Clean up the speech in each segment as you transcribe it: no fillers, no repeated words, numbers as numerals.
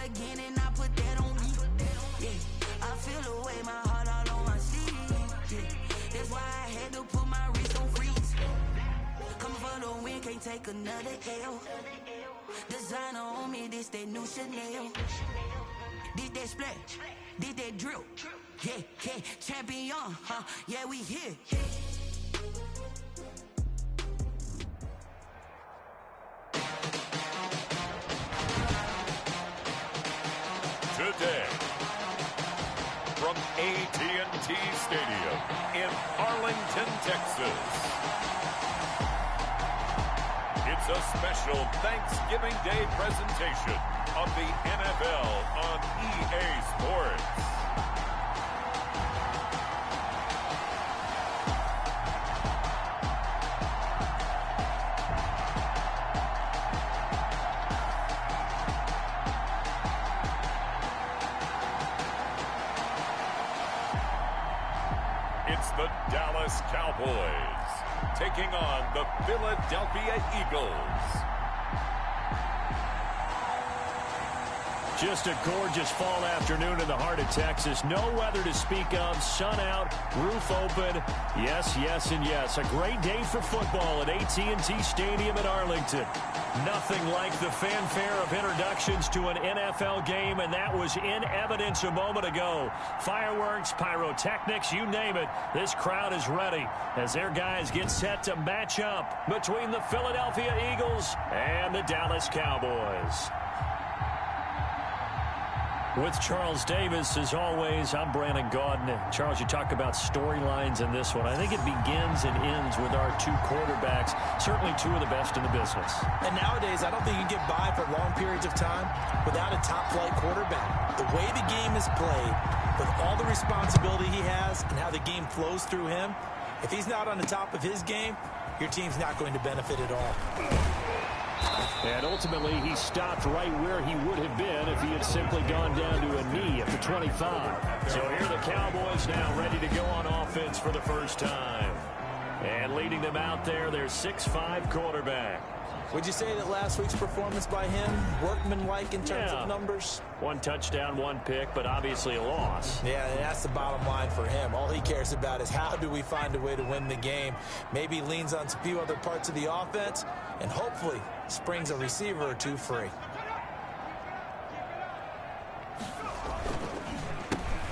again and I put that on me. Yeah, I feel the way, my heart all on my sleeve. Yeah, that's why I had to put my wrist on freeze. Coming for the win, can't take another L. Designer on me, this that new Chanel. This that splash, this that drill. Yeah, yeah, champion, huh? Yeah, we here. Today, from AT&T Stadium in Arlington, Texas, it's a special Thanksgiving Day presentation of the NFL on EA Sports. It's the Dallas Cowboys taking on the Philadelphia Eagles. Just a gorgeous fall afternoon in the heart of Texas. No weather to speak of. Sun out, roof open. Yes, yes, and yes. A great day for football at AT&T Stadium in Arlington. Nothing like the fanfare of introductions to an NFL game, and that was in evidence a moment ago. Fireworks, pyrotechnics, you name it. This crowd is ready as their guys get set to match up between the Philadelphia Eagles and the Dallas Cowboys. With Charles Davis, as always, I'm Brandon Gaudin. Charles, you talk about storylines in this one. I think it begins and ends with our two quarterbacks, certainly two of the best in the business. And nowadays, I don't think you can get by for long periods of time without a top-flight quarterback. The way the game is played, with all the responsibility he has and how the game flows through him, if he's not on the top of his game, your team's not going to benefit at all. And ultimately, he stopped right where he would have been if he had simply gone down to a knee at the 25. So here are the Cowboys now ready to go on offense for the first time. And leading them out there, their 6'5" quarterback. Would you say that last week's performance by him, workmanlike in terms of numbers? One touchdown, one pick, but obviously a loss. Yeah, that's the bottom line for him. All he cares about is how do we find a way to win the game. Maybe leans on a few other parts of the offense, and hopefully springs a receiver or two free.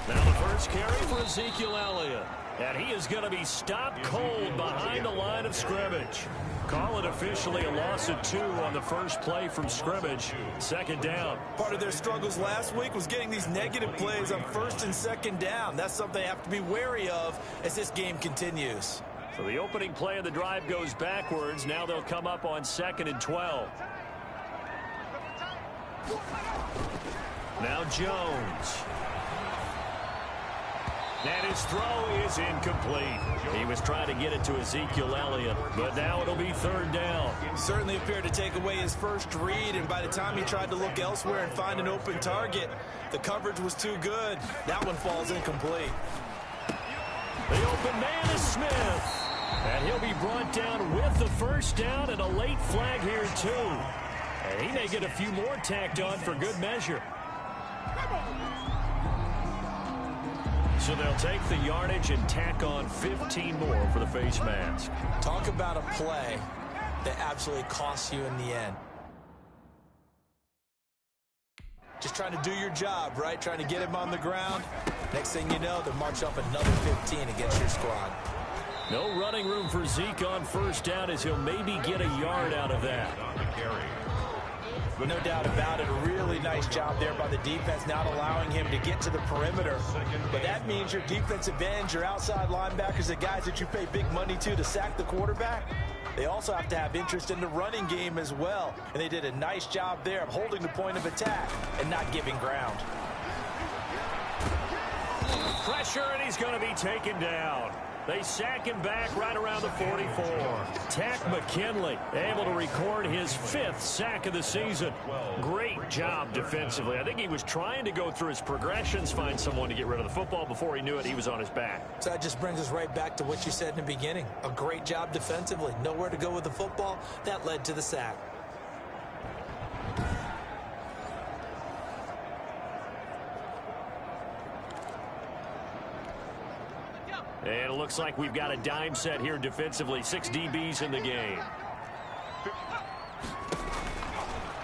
Now the first carry for Ezekiel Elliott. And he is going to be stopped cold behind the line of scrimmage. Call it officially a loss of 2 on the first play from scrimmage. Second down. Part of their struggles last week was getting these negative plays on first and second down. That's something they have to be wary of as this game continues. So the opening play of the drive goes backwards. Now they'll come up on 2nd and 12. Now Jones. And his throw is incomplete. He was trying to get it to Ezekiel Elliott, but now it'll be 3rd down. Certainly appeared to take away his first read, and by the time he tried to look elsewhere and find an open target, the coverage was too good. That one falls incomplete. The open man is Smith. And he'll be brought down with the first down and a late flag here, too. And he may get a few more tacked on for good measure. So they'll take the yardage and tack on 15 more for the face mask. Talk about a play that absolutely costs you in the end. Just trying to do your job, right? Trying to get him on the ground. Next thing you know, they'll march up another 15 against your squad. No running room for Zeke on first down as he'll maybe get a yard out of that. No doubt about it. A really nice job there by the defense, not allowing him to get to the perimeter. But that means your defensive ends, your outside linebackers, the guys that you pay big money to sack the quarterback, they also have to have interest in the running game as well. And they did a nice job there of holding the point of attack and not giving ground. Pressure, and he's going to be taken down. They sack him back right around the 44. Takk McKinley able to record his 5th sack of the season. Great job defensively. I think he was trying to go through his progressions, find someone to get rid of the football. Before he knew it, he was on his back. So that just brings us right back to what you said in the beginning. A great job defensively. Nowhere to go with the football. That led to the sack. And it looks like we've got a dime set here defensively. 6 DBs in the game.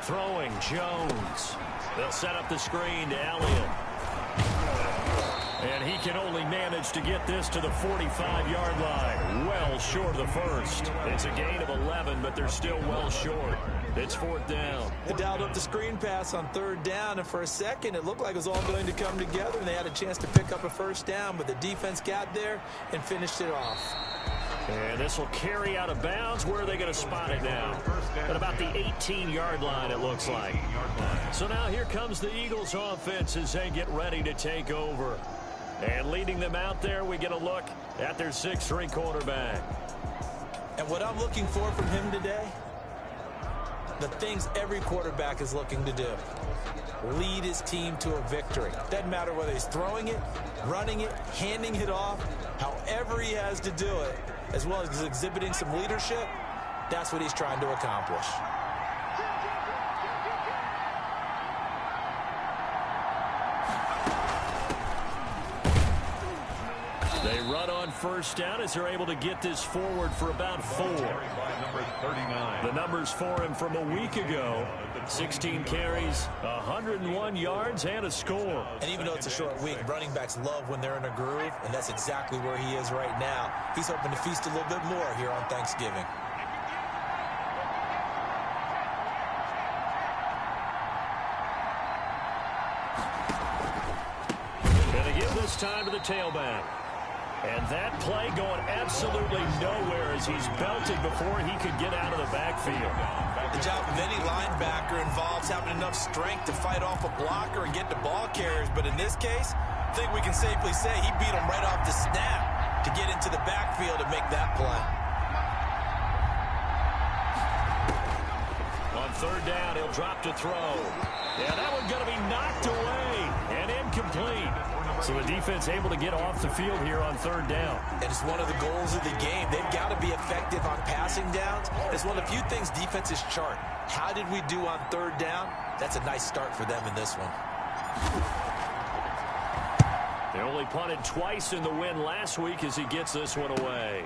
Throwing, Jones. They'll set up the screen to Elliott. And he can only manage to get this to the 45-yard line. Well short of the first. It's a gain of 11, but they're still well short. It's 4th down. They dialed up the screen pass on 3rd down, and for a second it looked like it was all going to come together, and they had a chance to pick up a 1st down, but the defense got there and finished it off. And this will carry out of bounds. Where are they going to spot it now? At about the 18-yard line, it looks like. So now here comes the Eagles offense as they get ready to take over. And leading them out there, we get a look at their 6'3" quarterback. And what I'm looking for from him today, the things every quarterback is looking to do. Lead his team to a victory. Doesn't matter whether he's throwing it, running it, handing it off, however he has to do it, as well as exhibiting some leadership, that's what he's trying to accomplish. They run on 1st down as they're able to get this forward for about 4. The numbers for him from a week ago. 16 carries, 101 yards, and a score. And even though it's a short week, running backs love when they're in a groove, and that's exactly where he is right now. He's hoping to feast a little bit more here on Thanksgiving. Going to give this time to the tailback. And that play going absolutely nowhere as he's belted before he could get out of the backfield. The job of any linebacker involves having enough strength to fight off a blocker and get the ball carriers. But in this case, I think we can safely say he beat him right off the snap to get into the backfield and make that play. On 3rd down, he'll drop to throw. Yeah, that one's going to be knocked away and incomplete. So the defense able to get off the field here on 3rd down. And it's one of the goals of the game. They've got to be effective on passing downs. It's one of the few things defenses chart. How did we do on 3rd down? That's a nice start for them in this one. They only punted twice in the win last week as he gets this one away.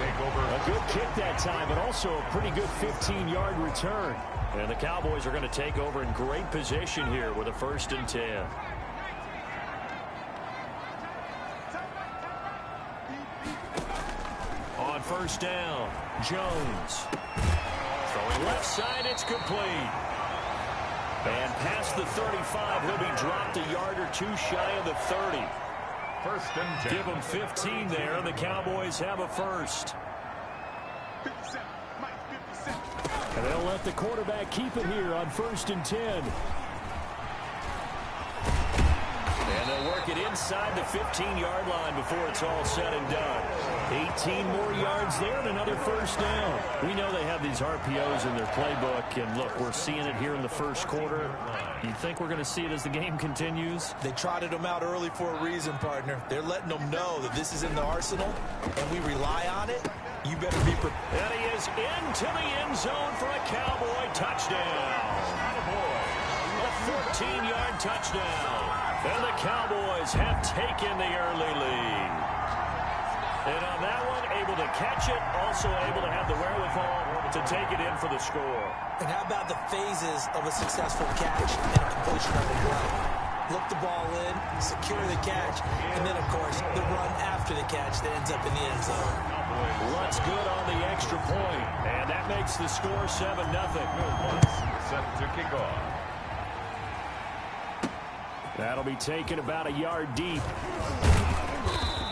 A good kick that time, but also a pretty good 15-yard return. And the Cowboys are going to take over in great position here with a 1st and 10. On 1st down, Jones. Throwing left side, it's complete. And past the 35, he'll be dropped a yard or two shy of the 30. 1st and 10. Give them 15 there, and the Cowboys have a 1st. And they'll let the quarterback keep it here on 1st and 10. And they'll work it inside the 15-yard line before it's all said and done. 18 more yards there and another 1st down. We know they have these RPOs in their playbook, and look, we're seeing it here in the 1st quarter. You think we're going to see it as the game continues? They trotted them out early for a reason, partner. They're letting them know that this is in the arsenal, and we rely on it. You better be prepared. And he is into the end zone for a Cowboy touchdown. A 14-yard touchdown. And the Cowboys have taken the early lead. And on that one, able to catch it, also able to have the wherewithal to take it in for the score. And how about the phases of a successful catch and a completion of a run? Look the ball in, secure the catch, and then, of course, the run after the catch that ends up in the end zone. Looks good on the extra point, and that makes the score 7-0. Set to kick off. That'll be taken about a yard deep.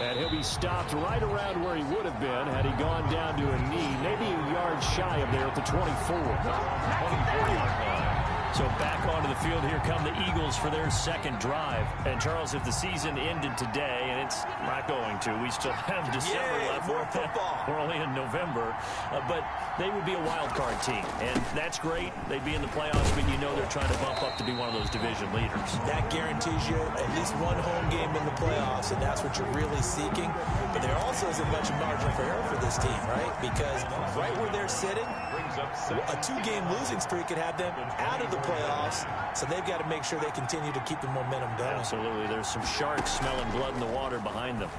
And he'll be stopped right around where he would have been had he gone down to a knee, maybe a yard shy of there at the 24. 24-yard line. So back onto the field, here come the Eagles for their 2nd drive. And, Charles, if the season ended today, and it's not going to, we still have December left. More football. We're only in November. But they would be a wild card team. And that's great. They'd be in the playoffs, but you know they're trying to bump up to be one of those division leaders. That guarantees you at least one home game in the playoffs, and that's what you're really seeking. But there also isn't much margin for error for this team, right? Because right where they're sitting, a 2-game losing streak could have them out of the playoffs, so they've got to make sure they continue to keep the momentum going. Absolutely. There's some sharks smelling blood in the water behind them.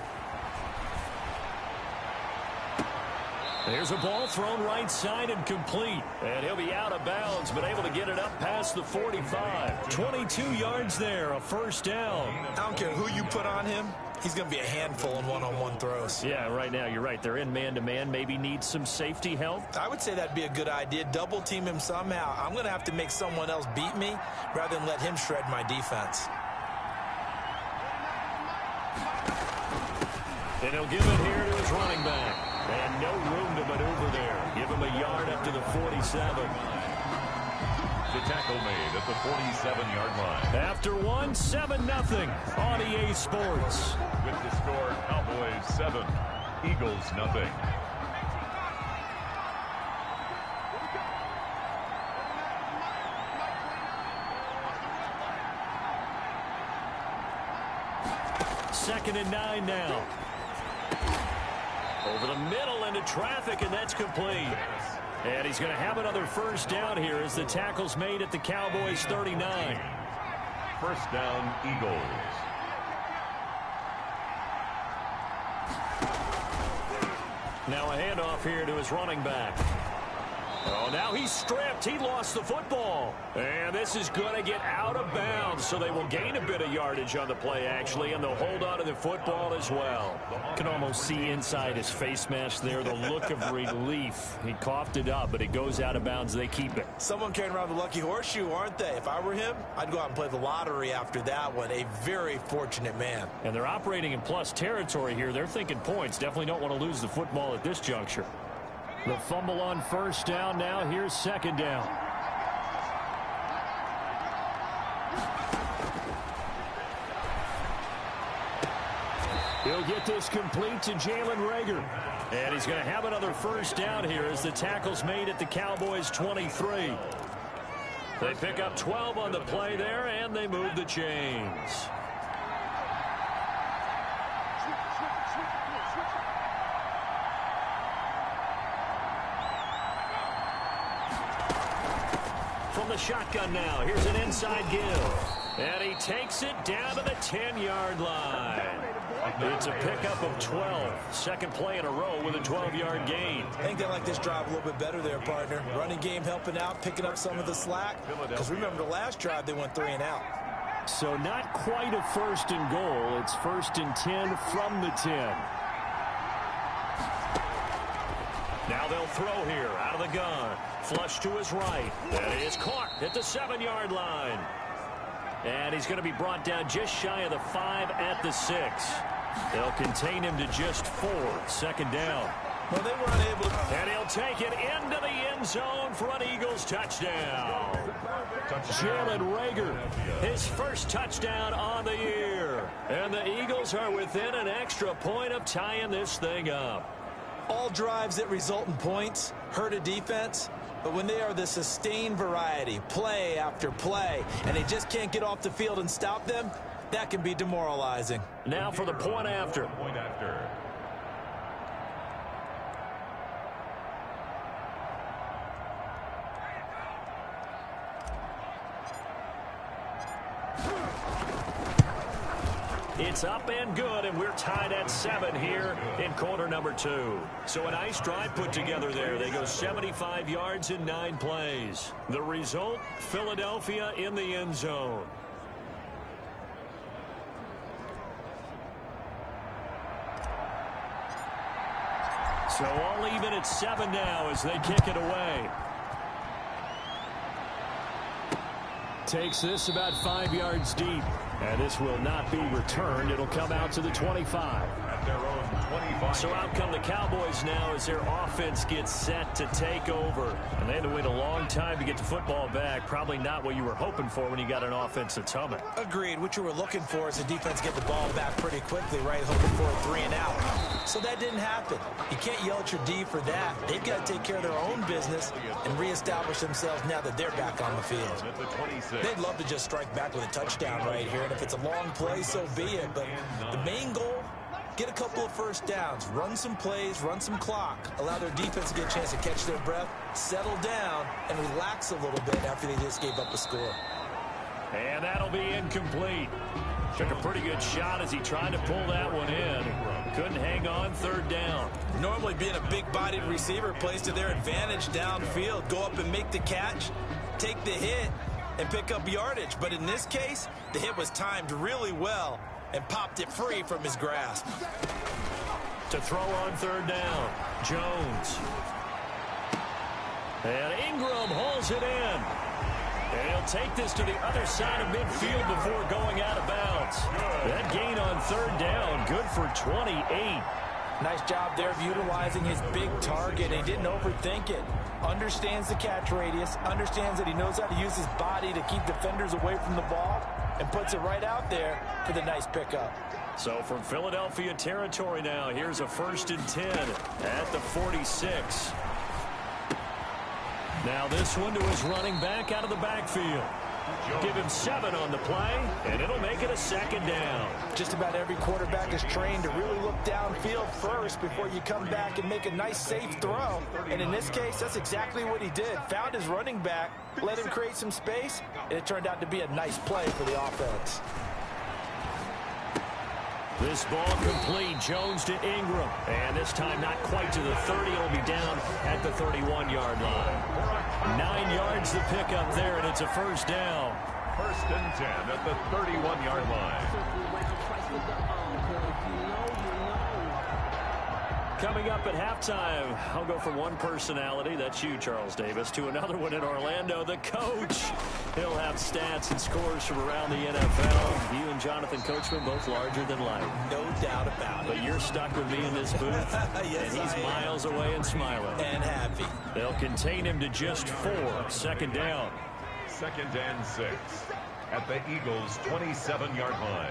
There's a ball thrown right side and complete. And he'll be out of bounds, but able to get it up past the 45. 22 yards there, a first down. I don't care who you put on him. He's going to be a handful in one-on-one throws. Yeah, right now, you're right. They're in man-to-man. Maybe need some safety help. I would say that'd be a good idea. Double team him somehow. I'm going to have to make someone else beat me rather than let him shred my defense. And he'll give it here to his running back. And no room to maneuver there. Give him a yard up to the 47. The tackle made at the 47-yard line. After one, 7-0 on EA Sports. With the score, Cowboys 7, Eagles 0. Second and 9 now. Over the middle into traffic, and that's complete. And he's going to have another first down here as the tackle's made at the Cowboys 39. First down, Eagles. Now a handoff here to his running back. Oh, now he's stripped. He lost the football. And this is going to get out of bounds, so they will gain a bit of yardage on the play, actually, and they'll hold on to the football as well. You can almost see inside his face mask there the look of relief. He coughed it up, but it goes out of bounds. They keep it. Someone carrying around the lucky horseshoe, aren't they? If I were him, I'd go out and play the lottery after that one. A very fortunate man. And they're operating in plus territory here. They're thinking points. Definitely don't want to lose the football at this juncture. The fumble on first down now. Here's second down. He'll get this complete to Jalen Reagor. And he's going to have another first down here as the tackle's made at the Cowboys 23. They pick up 12 on the play there, and they move the chains. From the shotgun now, here's an inside give. And he takes it down to the 10-yard line. It's a pickup of 12. Second play in a row with a 12-yard gain. I think they like this drive a little bit better there, partner. Running game helping out, picking up some of the slack. Because remember the last drive, they went 3 and out. So not quite a first and goal. It's first and 10 from the 10. Now they'll throw here out of the gun. Flush to his right. And he is caught at the 7-yard line. And he's going to be brought down just shy of the 5 at the 6. They'll contain him to just 4. Second down. Well, they were unable to... And he'll take it into the end zone for an Eagles touchdown. Jalen Reagor, his first touchdown on the year. And the Eagles are within an extra point of tying this thing up. All drives that result in points hurt a defense, but when they are the sustained variety, play after play, and they just can't get off the field and stop them, that can be demoralizing. Now for the point after. It's up and good, and we're tied at 7 here in quarter number 2. So a nice drive put together there. They go 75 yards in 9 plays. The result, Philadelphia in the end zone. So all even at 7 now as they kick it away. Takes this about 5 yards deep. And this will not be returned. It'll come out to the 25. At their own 25. So out come the Cowboys now as their offense gets set to take over. And they had to wait a long time to get the football back. Probably not what you were hoping for when you got an offense that's humming. Agreed. What you were looking for is the defense get the ball back pretty quickly, right? Hoping for a 3 and out. So that didn't happen. You can't yell at your D for that. They've got to take care of their own business and reestablish themselves now that they're back on the field. They'd love to just strike back with a touchdown right here. And if it's a long play, so be it. But the main goal, Get a couple of first downs, run some plays, run some clock, allow their defense to get a chance to catch their breath, settle down, and relax a little bit after they just gave up a score. And that'll be incomplete. Took a pretty good shot as he tried to pull that one in. Couldn't hang on, third down. Normally being a big-bodied receiver plays to their advantage downfield. Go up and make the catch, take the hit, and pick up yardage. But in this case, the hit was timed really well and popped it free from his grasp. To throw on third down, Jones. And Ingram hauls it in. And he'll take this to the other side of midfield before going out of bounds. That gain on third down, good for 28. Nice job there of utilizing his big target. He didn't overthink it. Understands the catch radius, understands that he knows how to use his body to keep defenders away from the ball, and puts it right out there for the nice pickup. So from Philadelphia territory now, here's a 1st and 10 at the 46. Now this one to his running back out of the backfield. Give him 7 on the play, and it'll make it a 2nd down. Just about every quarterback is trained to really look downfield first before you come back and make a nice, safe throw. And in this case, that's exactly what he did. Found his running back, let him create some space, and it turned out to be a nice play for the offense. This ball complete. Jones to Ingram. And this time not quite to the 30. It'll be down at the 31-yard line. 9 yards the pickup there, and it's a 1st down. 1st and 10 at the 31-yard line. Coming up at halftime, I'll go from one personality, that's you, Charles Davis, to another one in Orlando, the coach. He'll have stats and scores from around the NFL. You and Jonathan Coachman, both larger than life. No doubt about it. But you're stuck with me in this booth, yes, and he's miles away and smiling. And happy. They'll contain him to just 4, 2nd down. 2nd and 6 at the Eagles' 27-yard line.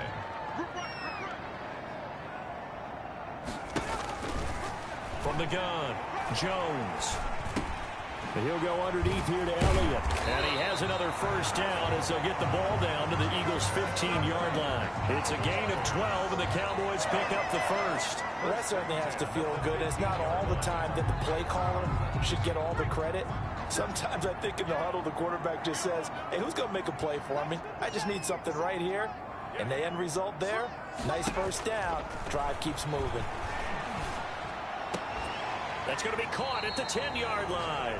From the gun, Jones. He'll go underneath here to Elliott. And he has another 1st down as they'll get the ball down to the Eagles' 15-yard line. It's a gain of 12, and the Cowboys pick up the 1st. Well, that certainly has to feel good. It's not all the time that the play caller should get all the credit. Sometimes I think in the huddle, the quarterback just says, hey, who's going to make a play for me? I just need something right here. And the end result there, nice 1st down. Drive keeps moving. That's going to be caught at the 10-yard line.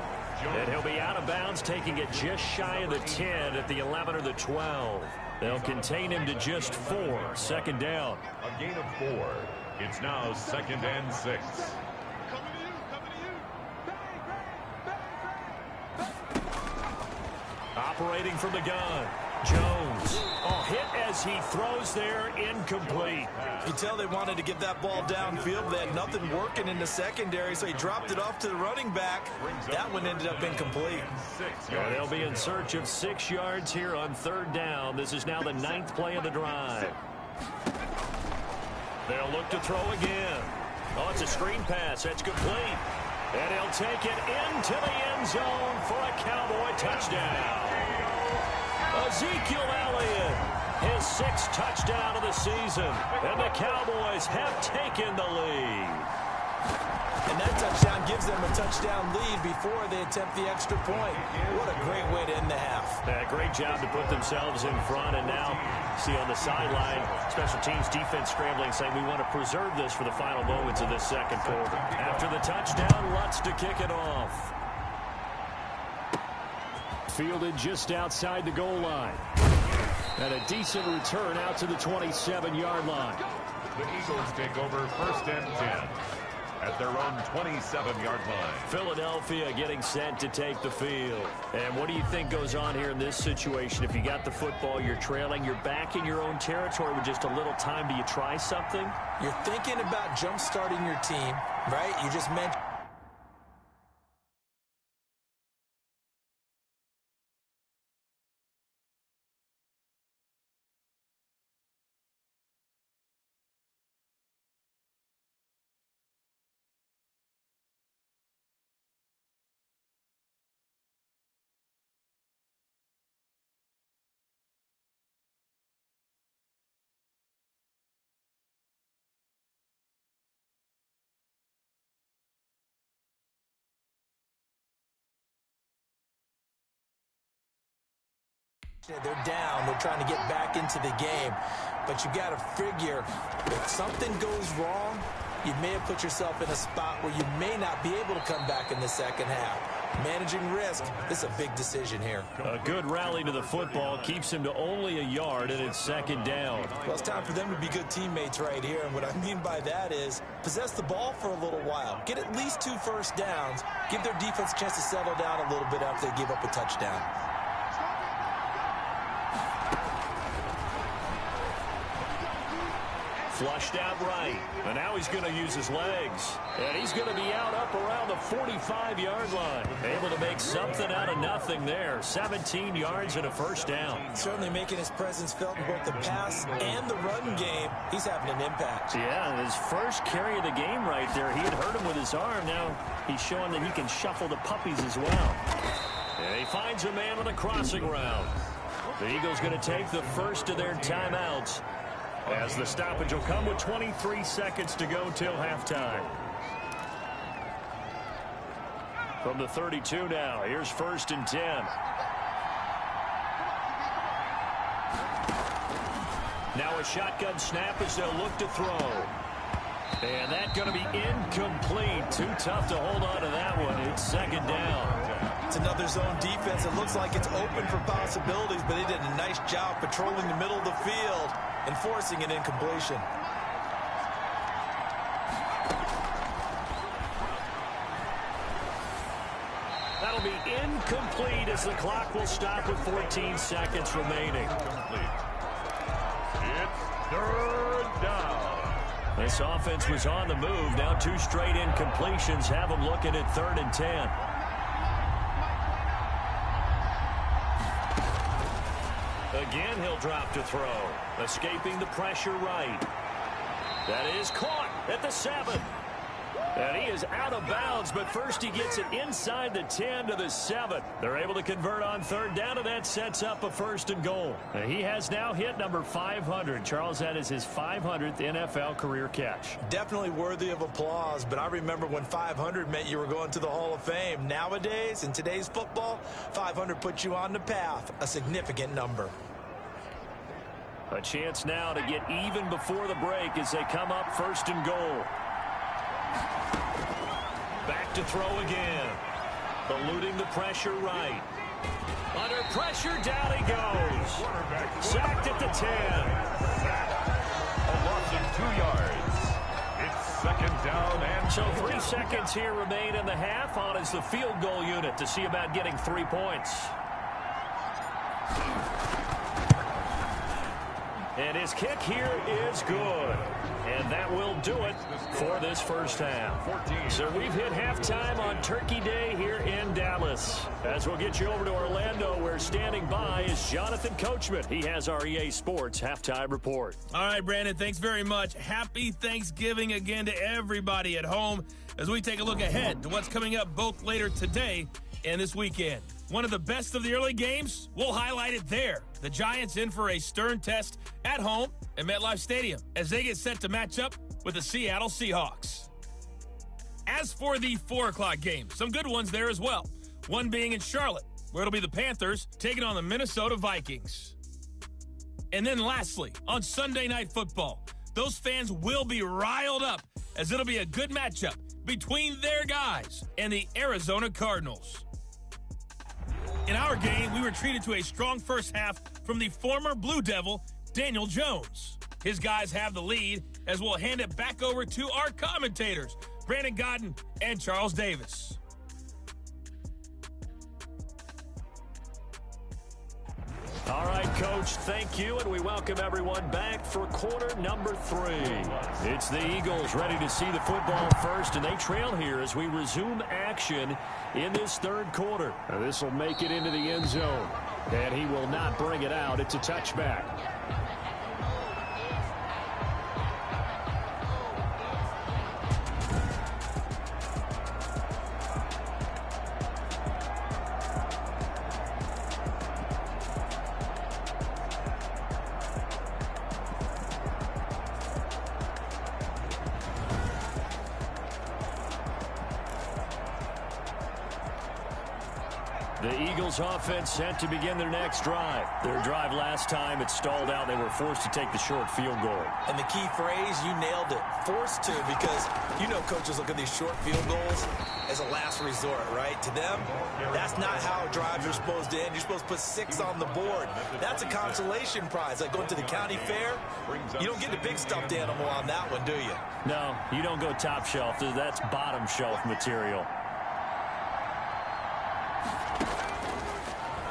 And he'll be out of bounds, taking it just shy of the 10 at the 11 or the 12. They'll contain him to just 4, 2nd down. A gain of 4. It's now 2nd and 6. Operating from the gun, Jones. Oh, hit as he throws there, incomplete. You can tell they wanted to get that ball downfield. They had nothing working in the secondary, so he dropped it off to the running back. That one ended up incomplete. And they'll be in search of 6 yards here on 3rd down. This is now the 9th play of the drive. They'll look to throw again. Oh, it's a screen pass. That's complete. And he'll take it into the end zone for a Cowboy touchdown. Ezekiel Elliott, his 6th touchdown of the season, and the Cowboys have taken the lead. And that touchdown gives them a touchdown lead before they attempt the extra point. What a great way to end the half. Yeah, great job to put themselves in front, and now see on the sideline, special teams defense scrambling, saying we want to preserve this for the final moments of this 2nd quarter. After the touchdown, Lutz to kick it off. Fielded just outside the goal line. And a decent return out to the 27-yard line. The Eagles take over 1st and 10 at their own 27-yard line. Philadelphia getting set to take the field. And what do you think goes on here in this situation? If you got the football, you're trailing, you're back in your own territory with just a little time. Do you try something? You're thinking about jump-starting your team, right? You just mentioned They're down. They're trying to get back into the game. But you got to figure, if something goes wrong, you may have put yourself in a spot where you may not be able to come back in the second half. Managing risk, this is a big decision here. A good rally to the football keeps him to only a yard, and it's second down. Well, it's time for them to be good teammates right here. And what I mean by that is possess the ball for a little while. Get at least 2 first downs. Give their defense a chance to settle down a little bit after they give up a touchdown. Flushed out right, and now he's going to use his legs. And he's going to be out up around the 45-yard line. Able to make something out of nothing there. 17 yards and a first down. Certainly making his presence felt in both the pass and the run game. He's having an impact. Yeah, his first carry of the game right there. He had hurt him with his arm. Now he's showing that he can shuffle the puppies as well. And he finds a man on a crossing route. The Eagles going to take the first of their timeouts, as the stoppage will come with 23 seconds to go till halftime. From the 32 now, here's 1st and 10. Now a shotgun snap as they'll look to throw. And that's going to be incomplete. Too tough to hold on to that one. It's second down. It's another zone defense. It looks like it's open for possibilities, but they did a nice job patrolling the middle of the field and forcing an incompletion. That'll be incomplete as the clock will stop with 14 seconds remaining. It's 3rd down. This offense was on the move. Now 2 straight incompletions have them looking at 3rd and 10. Again, he'll drop to throw. Escaping the pressure right. That is caught at the 7. And he is out of bounds, but first he gets it inside the 10 to the 7. They're able to convert on 3rd down, and that sets up a 1st and goal. And he has now hit number 500. Charles, that is his 500th NFL career catch. Definitely worthy of applause, but I remember when 500 meant you were going to the Hall of Fame. Nowadays, in today's football, 500 puts you on the path, a significant number. A chance now to get even before the break as they come up 1st and goal. Back to throw again. Eluding the pressure right. Under pressure, down he goes. Sacked at the 10. A loss of 2 yards. It's 2nd down and so 3 seconds here remain in the half. On is the field goal unit to see about getting 3 points. And his kick here is good. And that will do it for this first half. So we've hit halftime on Turkey Day here in Dallas. As we'll get you over to Orlando, where standing by is Jonathan Coachman. He has our EA Sports halftime report. All right, Brandon, thanks very much. Happy Thanksgiving again to everybody at home as we take a look ahead to what's coming up both later today and this weekend. One of the best of the early games, we'll highlight it there. The Giants in for a stern test at home at MetLife Stadium as they get set to match up with the Seattle Seahawks. As for the 4 o'clock game, some good ones there as well. One being in Charlotte, where it'll be the Panthers taking on the Minnesota Vikings. And then lastly, on Sunday Night Football, those fans will be riled up as it'll be a good matchup between their guys and the Arizona Cardinals. In our game, we were treated to a strong first half from the former Blue Devil, Daniel Jones. His guys have the lead as we'll hand it back over to our commentators, Brandon Godden and Charles Davis. All right, Coach, thank you, and we welcome everyone back for quarter number 3. It's the Eagles ready to see the football first, and they trail here as we resume action in this 3rd quarter. This will make it into the end zone, and he will not bring it out. It's a touchback. The Eagles offense set to begin their next drive. Their drive last time, it stalled out. They were forced to take the short field goal. And the key phrase, you nailed it, forced to, because you know coaches look at these short field goals as a last resort, right? To them, that's not how drives are supposed to end. You're supposed to put 6 on the board. That's a consolation prize. Like going to the county fair, you don't get the big stuffed animal on that one, do you? No, you don't go top shelf. That's bottom shelf material.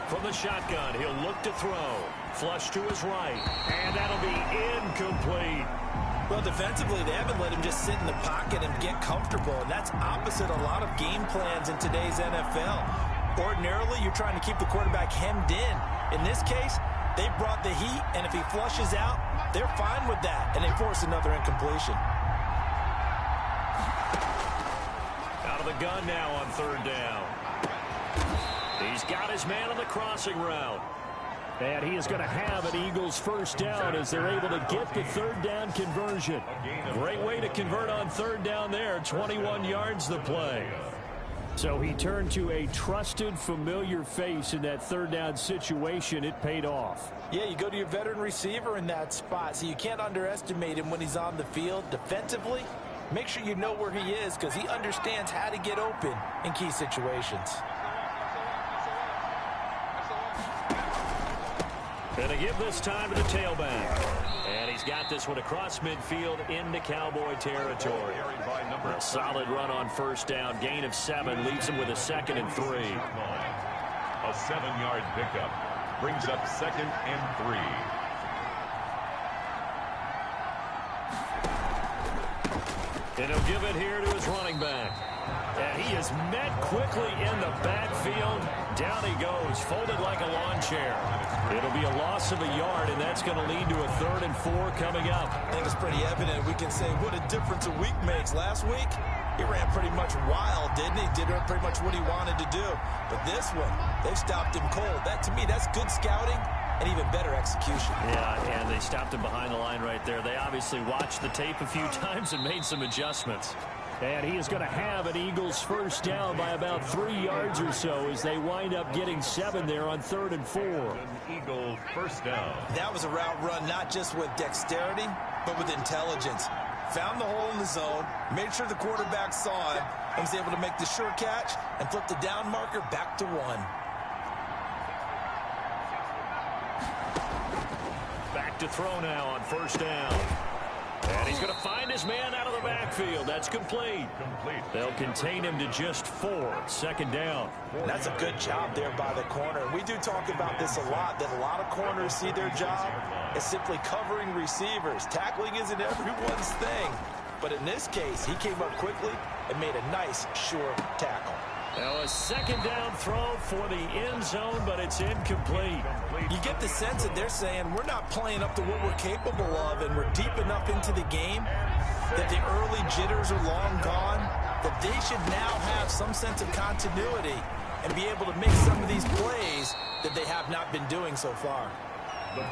From the shotgun, he'll look to throw. Flush to his right, and that'll be incomplete. Well, defensively, they haven't let him just sit in the pocket and get comfortable, and that's opposite a lot of game plans in today's NFL. Ordinarily, you're trying to keep the quarterback hemmed in. In this case, they brought the heat, and if he flushes out, they're fine with that, and they force another incompletion. Out of the gun now on third down. He's got his man on the crossing route. And he is going to have an Eagles first down as they're able to get the third down conversion. Great way to convert on third down there. 21 yards the play. So he turned to a trusted, familiar face in that third down situation. It paid off. Yeah, you go to your veteran receiver in that spot, so you can't underestimate him when he's on the field. Defensively, make sure you know where he is because he understands how to get open in key situations. Gonna give this time to the tailback. And he's got this one across midfield into Cowboy territory. A solid run on first down. Gain of 7 leaves him with a 2nd and 3. A 7-yard pickup brings up 2nd and 3. And he'll give it here to his running back. And he is met quickly in the backfield. Down he goes, folded like a lawn chair. It'll be a loss of a yard, and that's going to lead to a 3rd and 4 coming up. I think it's pretty evident. We can say what a difference a week makes. Last week, he ran pretty much wild, didn't he? Did pretty much what he wanted to do. But this one, they stopped him cold. That, to me, that's good scouting and even better execution. Yeah, and they stopped him behind the line right there. They obviously watched the tape a few times and made some adjustments. And he is going to have an Eagles first down by about 3 yards or so as they wind up getting 7 there on 3rd and 4. Eagles first down. That was a route run not just with dexterity, but with intelligence. Found the hole in the zone, made sure the quarterback saw him, and was able to make the sure catch and flip the down marker back to 1. Back to throw now on first down. And he's going to find his man out of the backfield. That's complete. They'll contain him to just 4. 2nd down. That's a good job there by the corner. We do talk about this a lot, that a lot of corners see their job as simply covering receivers. Tackling isn't everyone's thing. But in this case, he came up quickly and made a nice, sure tackle. Now a 2nd down throw for the end zone, but it's incomplete. You get the sense that they're saying we're not playing up to what we're capable of, and we're deep enough into the game that the early jitters are long gone, that they should now have some sense of continuity and be able to make some of these plays that they have not been doing so far.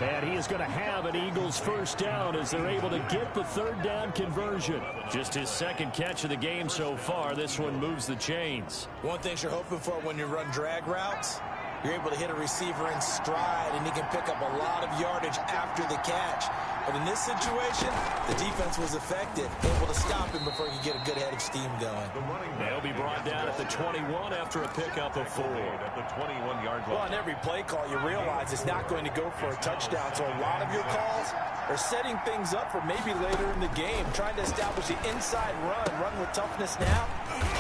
And he is going to have an Eagles first down as they're able to get the 3rd down conversion. Just his 2nd catch of the game so far. This one moves the chains. One thing you're hoping for when you run drag routes, you're able to hit a receiver in stride, and he can pick up a lot of yardage after the catch. But in this situation, the defense was effective, able to stop him before he could get a good head of steam going. They'll be brought down at the 21 after a pickup of 4. At the 21-yard line. Well, on every play call, you realize it's not going to go for a touchdown, so a lot of your calls are setting things up for maybe later in the game, trying to establish the inside run with toughness now,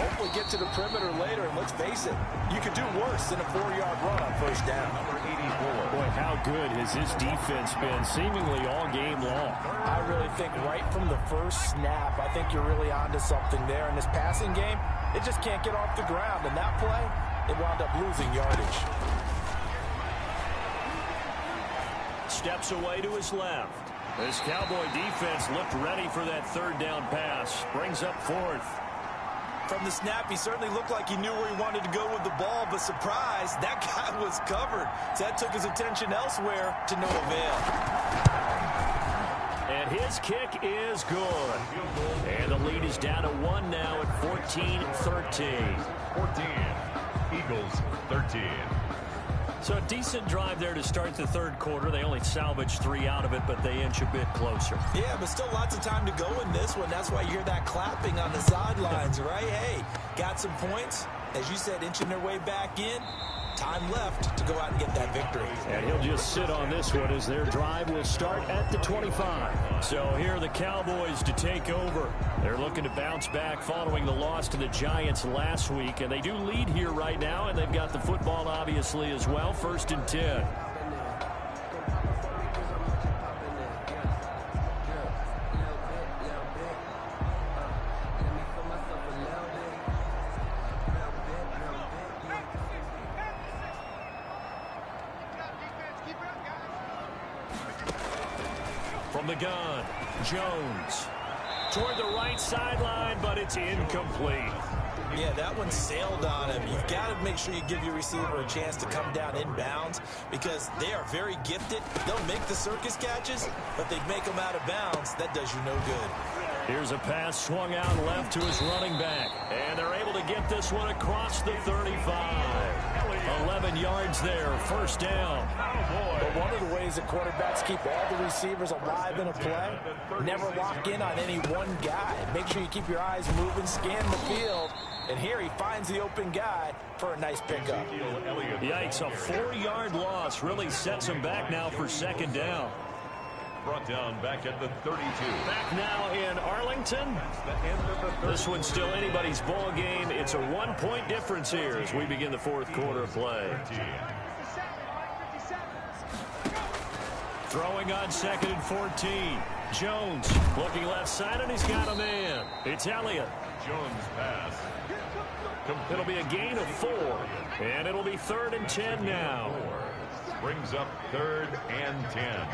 hopefully get to the perimeter later, and let's face it, you could do worse than a 4-yard run on first down. Number 84. Boy, how good has this defense been seemingly all game long? I really think right from the first snap, I think you're really onto something there. In this passing game, it just can't get off the ground. And that play, it wound up losing yardage. Steps away to his left. This Cowboy defense looked ready for that 3rd down pass. Brings up 4th. From the snap, he certainly looked like he knew where he wanted to go with the ball, but surprise, that guy was covered. So that took his attention elsewhere to no avail. And his kick is good. And the lead is down to 1 now at 14-13. 14. Eagles 13. So a decent drive there to start the third quarter. They only salvaged 3 out of it, but they inch a bit closer. Yeah, but still lots of time to go in this one. That's why you hear that clapping on the sidelines, right? Hey, got some points. As you said, inching their way back in. Time left to go out and get that victory. And he'll just sit on this one as their drive will start at the 25. So here are the Cowboys to take over. They're looking to bounce back following the loss to the Giants last week. And they do lead here right now, and they've got the football obviously as well. 1st and 10. From the gun, Jones toward the right sideline, but it's incomplete. Yeah, that one sailed on him. You've got to make sure you give your receiver a chance to come down inbounds because they are very gifted. They'll make the circus catches, but they make them out of bounds. That does you no good. Here's a pass swung out left to his running back, and they're able to get this one across the 35. 11 yards there, 1st down. But one of the ways that quarterbacks keep all the receivers alive in a play, never lock in on any one guy. Make sure you keep your eyes moving, scan the field, and here he finds the open guy for a nice pickup. Yikes, a 4-yard loss really sets him back now for 2nd down. Brought down back at the 32. Back now in Arlington. This one's still anybody's ball game. It's a 1-point difference here as we begin the 4th quarter of play. Throwing on 2nd and 14. Jones looking left side, and he's got a man. It's Elliott. Jones pass. It'll be a gain of 4, and it'll be 3rd and 10 now. Brings up 3rd and 10.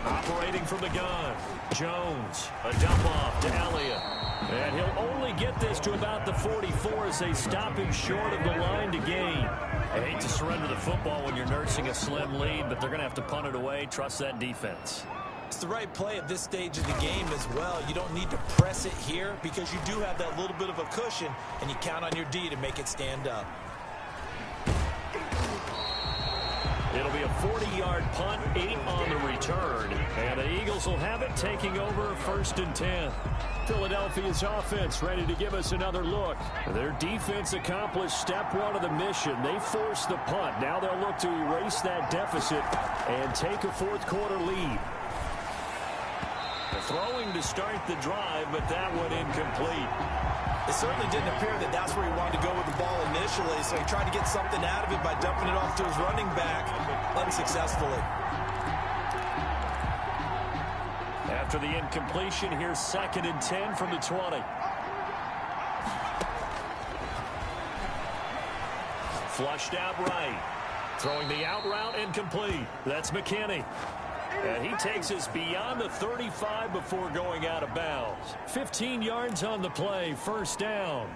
Operating from the gun, Jones, a dump off to Elliott. And he'll only get this to about the 44 as they stop him short of the line to gain. I hate to surrender the football when you're nursing a slim lead, but they're going to have to punt it away. Trust that defense. It's the right play at this stage of the game as well. You don't need to press it here because you do have that little bit of a cushion, and you count on your D to make it stand up. It'll be a 40-yard punt, 8 on the return. And the Eagles will have it, taking over 1st and 10. Philadelphia's offense ready to give us another look. Their defense accomplished step 1 of the mission. They forced the punt. Now they'll look to erase that deficit and take a 4th quarter lead. Throwing to start the drive, but that one incomplete. It certainly didn't appear that that's where he wanted to go with the ball initially, so he tried to get something out of it by dumping it off to his running back unsuccessfully. After the incompletion, here's 2nd and 10 from the 20. Flushed out right. Throwing the out route incomplete. That's McKinney. And he takes us beyond the 35 before going out of bounds. 15 yards on the play, 1st down.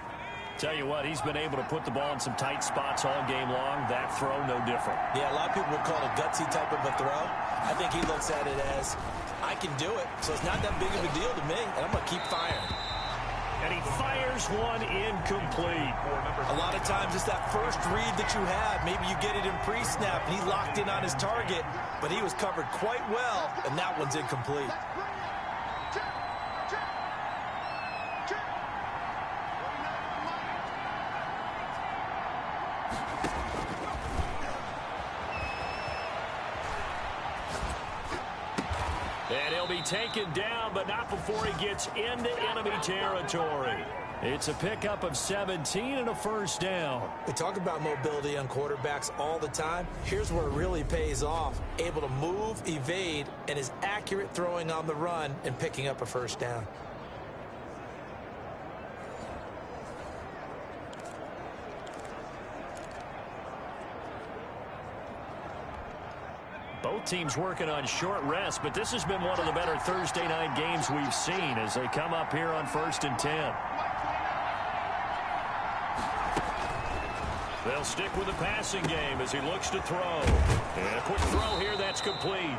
Tell you what, he's been able to put the ball in some tight spots all game long. That throw, no different. Yeah, a lot of people would call it a gutsy type of a throw. I think he looks at it as, I can do it, so it's not that big of a deal to me, and I'm going to keep firing. And he fires one incomplete. A lot of times it's that first read that you have. Maybe you get it in pre-snap, and he locked in on his target, but he was covered quite well, and that one's incomplete. And he'll be taken down, but not before he gets into enemy territory. It's a pickup of 17 and a 1st down. We talk about mobility on quarterbacks all the time. Here's where it really pays off. Able to move, evade, and is accurate throwing on the run and picking up a 1st down. Both teams working on short rest, but this has been one of the better Thursday night games we've seen as they come up here on 1st and 10. They'll stick with the passing game as he looks to throw. And a quick throw here, that's complete.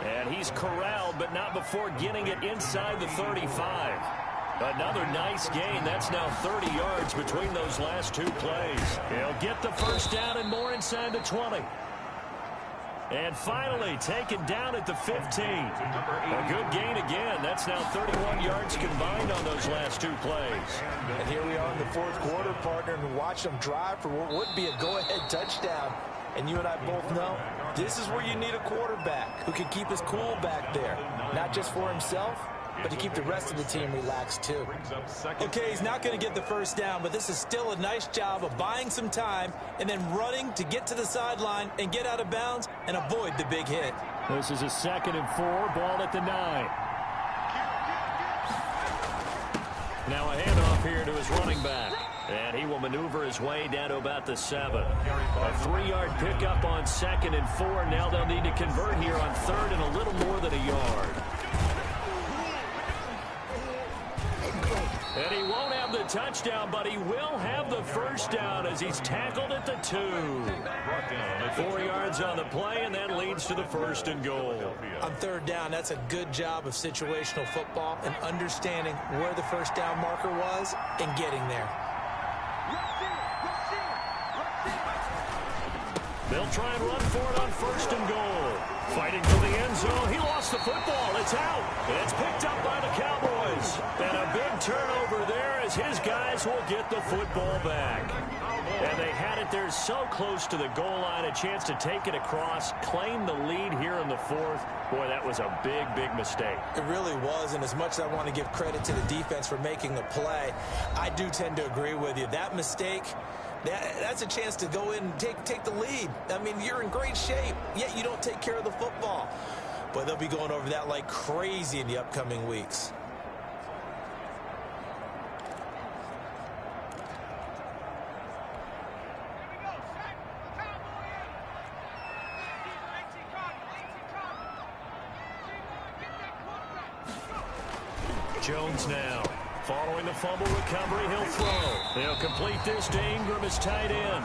And he's corralled, but not before getting it inside the 35. Another nice gain. That's now 30 yards between those last two plays. He'll get the first down and more inside the 20. And finally taken down at the 15. A good gain again. That's now 31 yards combined on those last two plays. And here we are in the fourth quarter, partner, and watch them drive for what would be a go-ahead touchdown. And you and I both know this is where you need a quarterback who can keep his cool back there. Not just for himself, but to keep the rest of the team relaxed too. Okay, he's not going to get the first down, but this is still a nice job of buying some time and then running to get to the sideline and get out of bounds and avoid the big hit. This is a 2nd and 4, ball at the 9. Now a handoff here to his running back. And he will maneuver his way down to about the 7. A 3-yard pickup on 2nd and 4. Now they'll need to convert here on 3rd and a little more than a yard. And he won't have the touchdown, but he will have the first down as he's tackled at the 2. 4 yards on the play, and that leads to the 1st and goal. On 3rd down, that's a good job of situational football and understanding where the first down marker was and getting there. They'll try and run for it on 1st and goal. Fighting for the end zone. He lost the football. It's out. And it's picked up by the Cowboys. And a big turnover there as his guys will get the football back. And they had it there so close to the goal line. A chance to take it across, claim the lead here in the 4th. Boy, that was a big, big mistake. It really was, and as much as I want to give credit to the defense for making the play, I do tend to agree with you. That mistake, that's a chance to go in and take the lead. I mean, you're in great shape, yet you don't take care of the football. But they'll be going over that like crazy in the upcoming weeks. Jones now. Following the fumble recovery, he'll throw. They'll complete this to Ingram as tight end.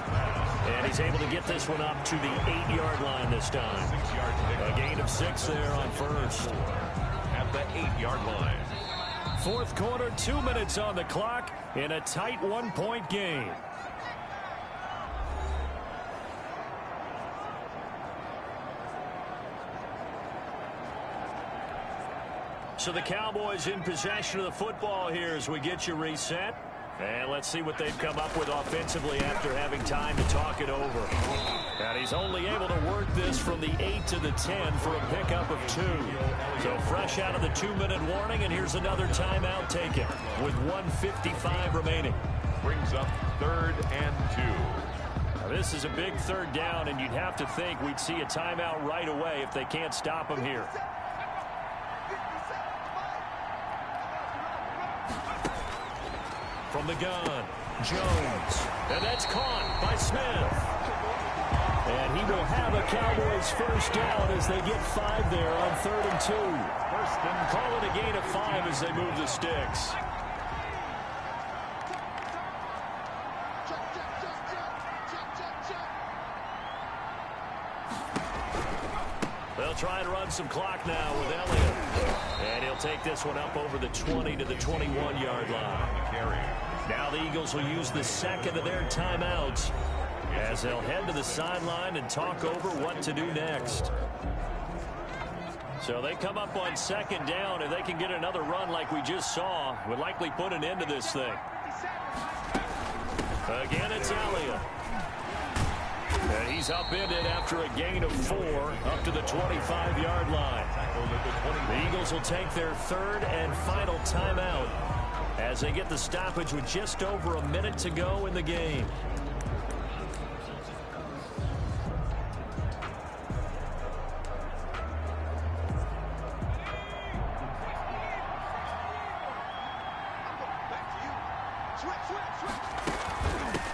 And he's able to get this one up to the 8-yard line this time. A gain of 6 there on 1st. At the 8-yard line. 4th quarter, 2 minutes on the clock in a tight 1-point game. So the Cowboys in possession of the football here as we get you reset. And let's see what they've come up with offensively after having time to talk it over. And he's only able to work this from the 8 to the 10 for a pickup of 2. So fresh out of the 2-minute warning, and here's another timeout taken with 1:55 remaining. Brings up 3rd and 2. Now this is a big 3rd down, and you'd have to think we'd see a timeout right away if they can't stop him here. From the gun, Jones. And that's caught by Smith. And he will have a Cowboys first down as they get 5 there on 3rd and 2. Call it a gain of 5 as they move the sticks. They'll try and run some clock now with Elliott. And he'll take this one up over the 20 to the 21-yard line. Now the Eagles will use the 2nd of their timeouts as they'll head to the sideline and talk over what to do next. So they come up on 2nd down. If they can get another run like we just saw, would likely put an end to this thing. Again, it's Elliott. And he's upended after a gain of 4 up to the 25-yard line. The Eagles will take their 3rd and final timeout as they get the stoppage with just over a minute to go in the game.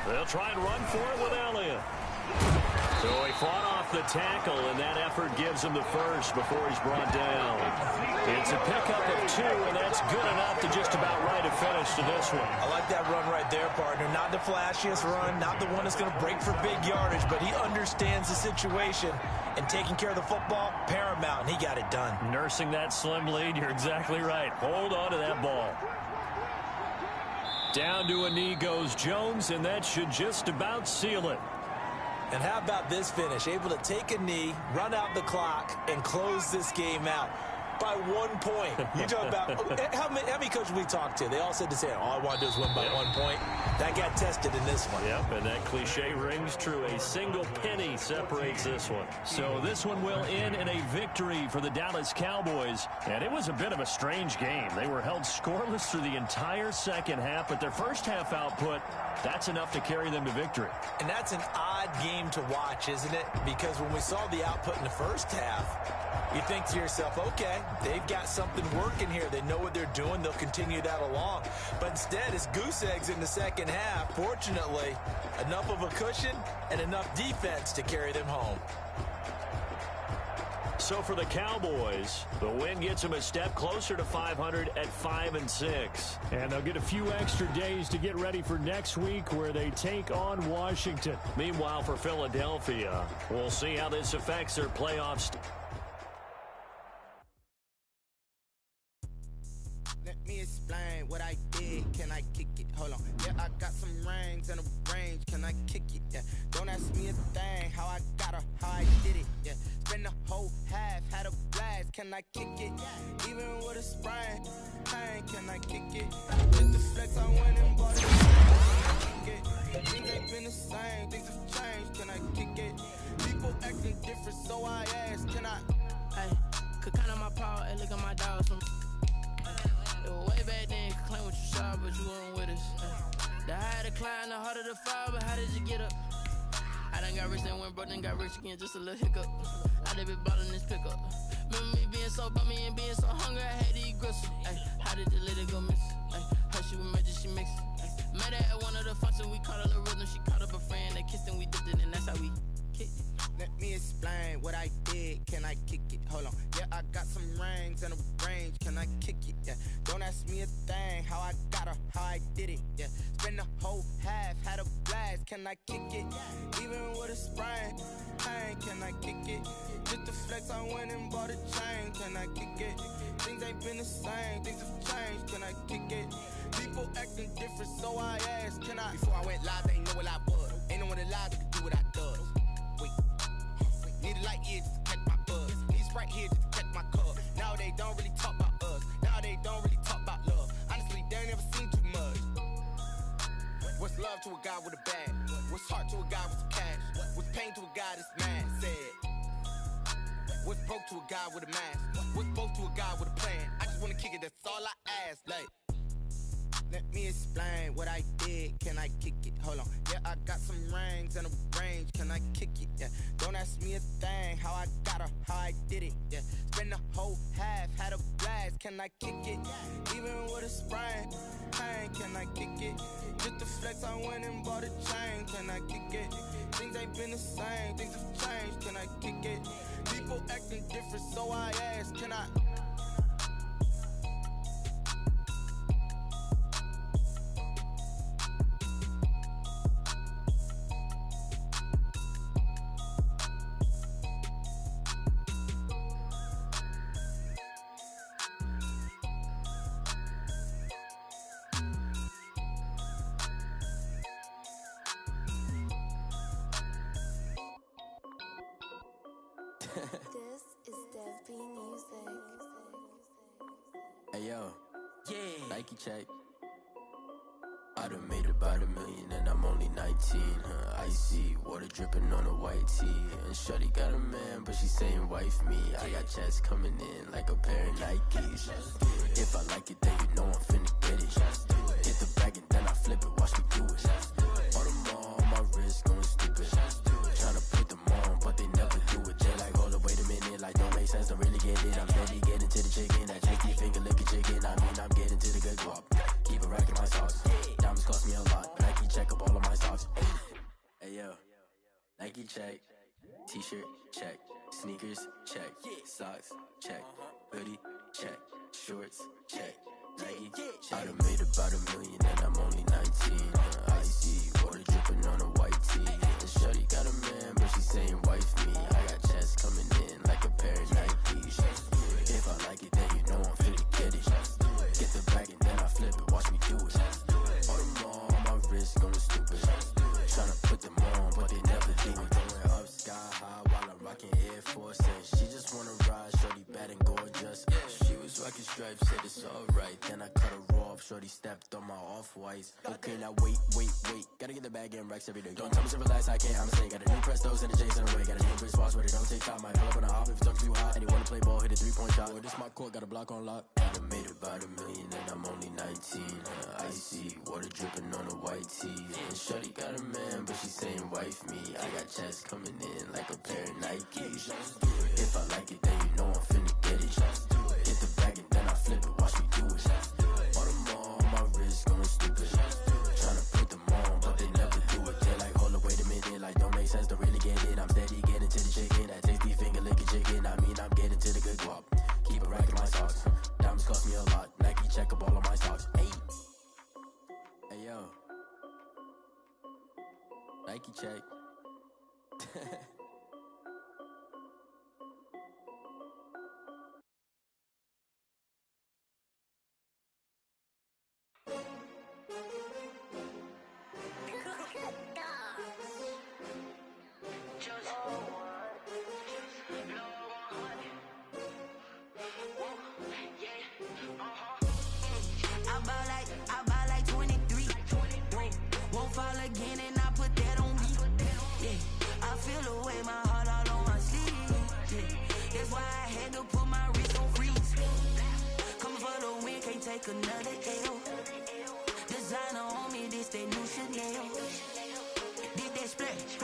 They'll try and run for it with Elliott. So he fought off the tackle, and that effort gives him the first before he's brought down. It's a pickup of 2, and that's good enough to just about write a finish to this one. I like that run right there, partner. Not the flashiest run, not the one that's going to break for big yardage, but he understands the situation, and taking care of the football, paramount, and he got it done. Nursing that slim lead, you're exactly right. Hold on to that ball. Down to a knee goes Jones, and that should just about seal it. And how about this finish? Able to take a knee, run out the clock, and close this game out by 1 point. You talk about how many coaches we talked to? They all said the same. All I want to do is win by 1 point. That got tested in this one. Yep, and that cliche rings true. A single penny separates this one. So this one will end in a victory for the Dallas Cowboys. And it was a bit of a strange game. They were held scoreless through the entire second half, but their first half output, that's enough to carry them to victory. And that's an odd game to watch, isn't it? Because when we saw the output in the first half, you think to yourself, okay, they've got something working here. They know what they're doing. They'll continue that along. But instead, it's goose eggs in the second half. Fortunately, enough of a cushion and enough defense to carry them home. So for the Cowboys, the win gets them a step closer to 500 at 5-6. And they'll get a few extra days to get ready for next week where they take on Washington. Meanwhile, for Philadelphia, we'll see how this affects their playoffs. Let me explain what I did. Can I kick it? Hold on. Yeah, I got some rings and a range. Can I kick it? Yeah. Don't ask me a thing. How I got her, how I did it. Yeah. Spend the whole half, had a blast. Can I kick it? Even with a sprain. Pain, can I kick it? Just the flex, I went and bought it. Things ain't been the same. Things have changed. Can I kick it? People acting different, so I asked. Can I? Hey, could count on my power and look at my dogs from. Way back then, could claim what you saw, but you weren't with us. The higher the climb, the harder the fall, but how did you get up? I done got rich, then went broke, then got rich again, just a little hiccup. I done been ballin' this pickup. Remember me being so bummy and being so hungry, I had to eat gristle. Ay, how did the lady go miss? Ay, how she was magic, she mixed. Met her at one of the functions, we caught her the rhythm, she caught up a friend, they kissed and we dipped it, and that's how we kicked it. Let me explain what I did. Can I kick it? Hold on. Yeah, I got some rings and a range. Can I kick it? Yeah. Don't ask me a thing. How I got her, how I did it. Yeah. Spend the whole half, had a blast. Can I kick it? Even with a sprain. Pain, can I kick it? Just the flex, I went and bought a chain. Can I kick it? Things ain't been the same. Things have changed. Can I kick it? People acting different, so I asked. Can I? Before I went live, they ain't know what I was. Ain't no one alive that could do what I does. Wait. Need a light here just to catch my buzz. Need Sprite here just to catch my cup. Now they don't really talk about us. Now they don't really talk about love. Honestly, they ain't never seen too much. What's love to a guy with a bag? What's heart to a guy with some cash? What's pain to a guy that's mad? Said. What's broke to a guy with a mask? What's both to a guy with a plan? I just wanna kick it, that's all I ask. Like. Let me explain what I did. Can I kick it? Hold on. Yeah, I got some rings and a range. Can I kick it? Yeah. Don't ask me a thing. How I got her, how I did it. Yeah. Spend the whole half, had a blast. Can I kick it? Even with a sprain. Pain, can I kick it? Just the flex, I went and bought a chain. Can I kick it? Things ain't been the same. Things have changed. Can I kick it? People acting different, so I asked. Can I? This is Dev B Music. Hey yo, yeah. Nike check. I done made about $1 million and I'm only 19. Icy water dripping on a white tee. And shawty got a man, but she saying wife me. I got checks coming in like a pair of Nikes. If I like it, then you know I'm finna get it. Get the bag and then I flip it. Watch me do it. All them on my wrist going stupid. Tryna put them on, but they never do it. They like, hold up, wait a minute. Like, don't make sense, don't really get it. I'm steady getting to the chicken. That cheeky finger licking chicken. I mean, I'm getting to the good guap. Keep it racking my sauce. Diamonds cost me a lot. Nike check up all of my socks. Hey yo, Nike check. T-shirt check. Sneakers check. Socks check. Hoodie check. Shorts check. Nike check. I done made about $1 million and I'm only 19. Icy water dripping on a white tee. And shawty got a man, but she saying wife me. I got checks coming in like a pair of Nikes. If I like it, then you know I'm finna get it. Get the bag and then I flip it. Watch me do it. All the stripe, said it's alright. Then I cut her off, shorty stepped on my off-whites. Okay, now wait. Gotta get the bag in racks every day. Don't tell me to relax, I can't, I'ma say. Got a new Prestos and a Jason away. Got a new Chris Fox, but it don't take time. Might pull up on a hop if it's talking too hot. And he wanna play ball, hit a 3-point shot. Well, this my court, got a block on lock. I done made about $1 million and I'm only 19. Icy, water dripping on a white tee. And shorty got a man, but she saying wife me. I got checks coming in like a pair of Nikes. If I like it, then you know I'm finna get it. Hit the bag and then I flip it, watch me do it. All them all on my wrist going stupid. Tryna put them on, but they never do it. They're like, hold up, wait a minute, like don't make sense to really get it. I'm steady getting to the chicken, that tasty finger licking chicken. I mean, I'm getting to the good guap. Keep it racking my socks. Diamonds cost me a lot. Nike check up all of my socks. Hey yo, Nike check. I buy like 23. Won't fall again and I put that on me. Yeah, I feel the way, my heart all on my sleeve. Yeah, that's why I had to put my wrist on freeze. Coming for the win, can't take another L. Designer on me, this that new Chanel. Did that splash,